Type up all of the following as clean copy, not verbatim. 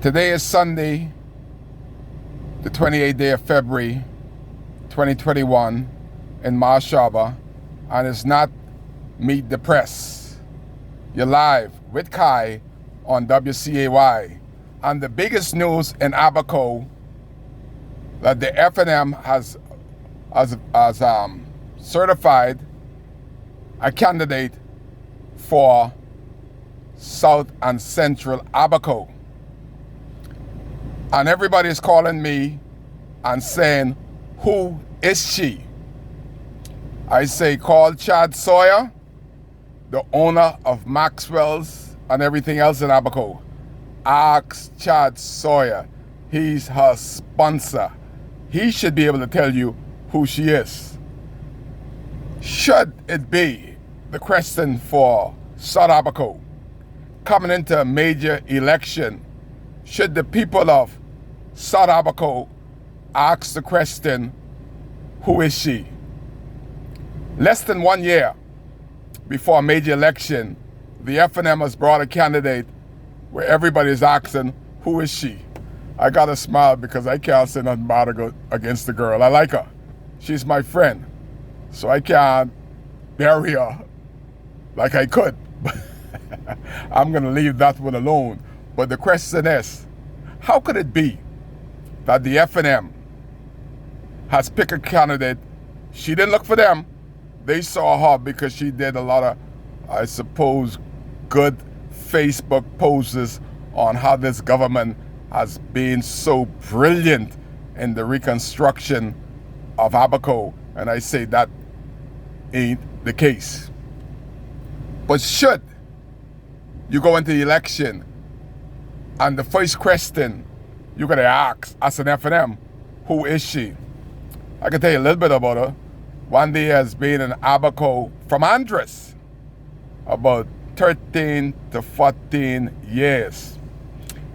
Today is Sunday, the 28th day of February, 2021 in Marshaba, and it's not Meet the Press. You're live with Kai on WCAY. And the biggest news in Abaco that the FNM has certified a candidate for South and Central Abaco. And everybody's calling me and saying, who is she? I say, call Chad Sawyer, the owner of Maxwell's and everything else in Abaco. Ask Chad Sawyer. He's her sponsor. He should be able to tell you who she is. Should it be the question for South Abaco coming into a major election? Should the people of South Abaco ask the question, who is she? Less than 1 year before a major election, the FNM has brought a candidate where everybody's asking, who is she? I gotta smile because I can't say nothing bad against the girl. I like her. She's my friend. So I can't bury her like I could. I'm gonna leave that one alone. But the question is, how could it be that the FNM has picked a candidate? She didn't look for them. They saw her because she did a lot of, I suppose, good Facebook posts on how this government has been so brilliant in the reconstruction of Abaco. And I say that ain't the case. But should you go into the election and the first question you're going to ask as an FNM, who is she? I can tell you a little bit about her. Wendy has been in Abaco from Andres about 13 to 14 years.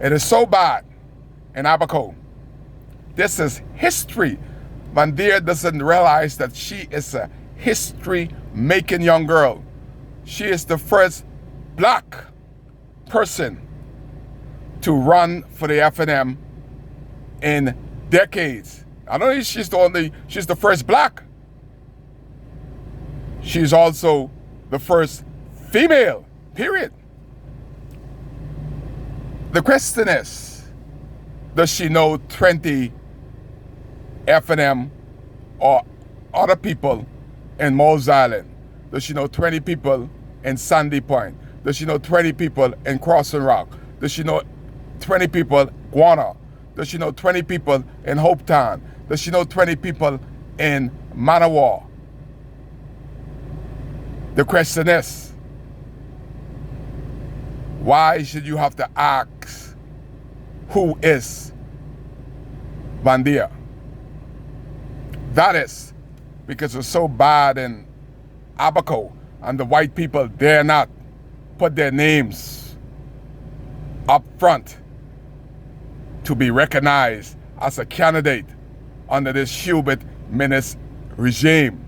It is so bad in Abaco. This is history. Vandir doesn't realize that she is a history-making young girl. She is the first black person to run for the FNM in decades. I don't know if she's the first black. She's also the first female, period. The question is, does she know 20 FNM or other people in Mose Island? Does she know 20 people in Sandy Point? Does she know 20 people in Crossing Rock? Does she know 20 people in Guana? Does she know 20 people in Hopetown? Does she know 20 people in Manawa? The question is, why should you have to ask who is Vandia? That is because it's so bad in Abaco and the white people dare not put their names up front to be recognized as a candidate under this Hubert Minnis regime.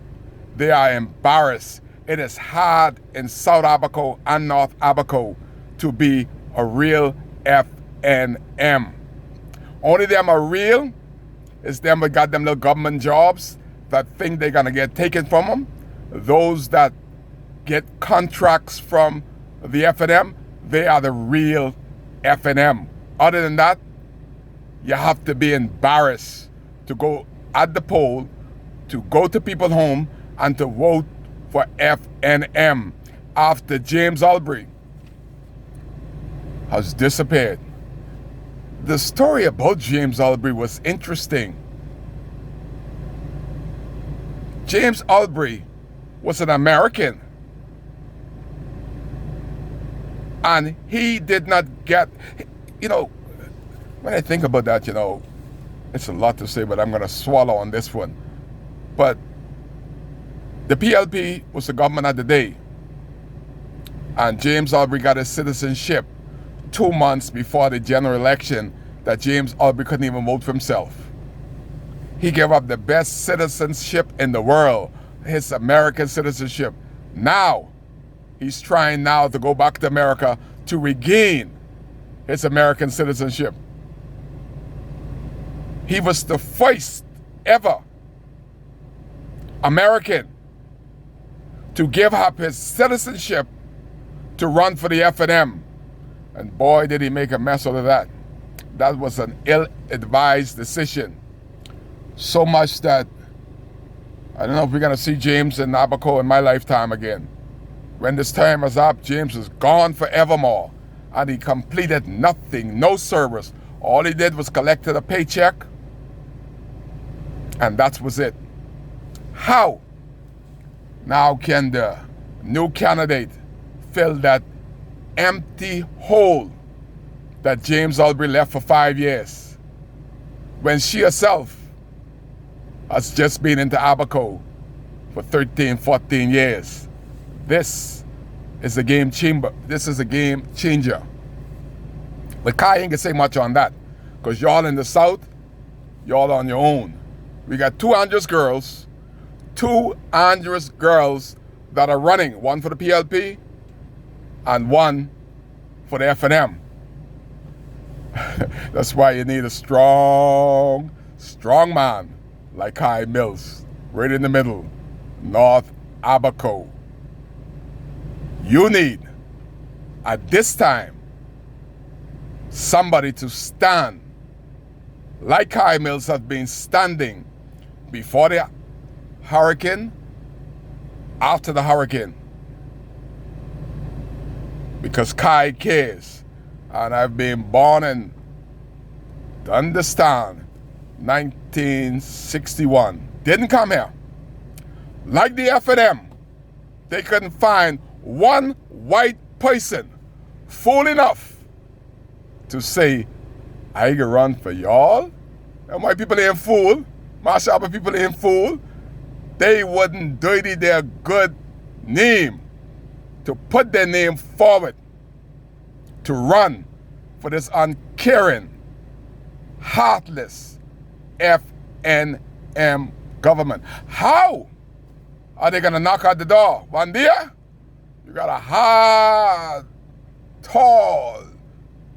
They are embarrassed. It is hard in South Abaco and North Abaco to be a real FNM. Only them are real is them that got them little government jobs that think they're gonna get taken from them. Those that get contracts from the FNM, they are the real FNM. Other than that, you have to be embarrassed to go at the poll, to go to people's home and to vote for FNM after James Albury has disappeared. The story about James Albury was interesting. James Albury was an American, and he did not get, when I think about that, it's a lot to say, but I'm going to swallow on this one. But the PLP was the government of the day, and James Albury got his citizenship 2 months before the general election that James Albury couldn't even vote for himself. He gave up the best citizenship in the world, his American citizenship. Now, he's trying now to go back to America to regain his American citizenship. He was the first ever American to give up his citizenship to run for the F&M. And boy, did he make a mess out of that. That was an ill-advised decision. So much that I don't know if we're going to see James in Abaco in my lifetime again. When this time is up, James is gone forevermore. And he completed nothing, no service. All he did was collected a paycheck. And that was it. How now can the new candidate fill that empty hole that James Albury left for 5 years, when she herself has just been into Abaco for 13, 14 years? This is a game changer. This is a game changer. But Kai ain't gonna say much on that, because y'all in the South, y'all on your own. We got 2 Andres girls that are running, one for the PLP and one for the F&M. That's why you need a strong man like Kai Mills, right in the middle, North Abaco. You need, at this time, somebody to stand like Kai Mills has been standing before the hurricane, after the hurricane. Because Kai cares. And I've been born in, to understand, 1961. Didn't come here. Like the F&M, they couldn't find one white person fool enough to say, I can run for y'all. And white people ain't fool. Mashaba people ain't fool. They wouldn't dirty their good name to put their name forward to run for this uncaring, heartless F&M government. How are they gonna knock at the door? One day, you got a hard, tall,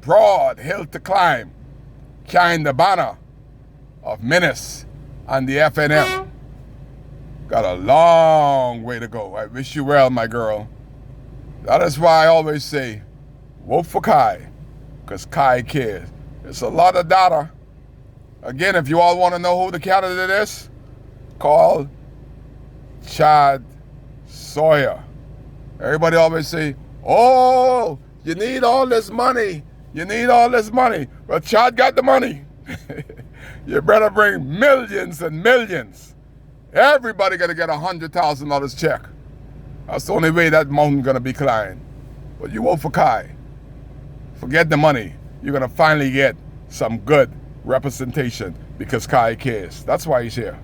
broad hill to climb, carrying the banner of menace and the F&M. Got a long way to go. I wish you well, my girl. That is why I always say, vote for Kai, because Kai cares. It's a lot of data. Again, if you all want to know who the candidate is, call Chad Sawyer. Everybody always say, oh, you need all this money. You need all this money. Well, Chad got the money. You better bring millions and millions. Everybody got to get $100,000 check. That's the only way that mountain gonna be climbed. But you vote for Kai. Forget the money. You're gonna finally get some good representation because Kai cares. That's why he's here.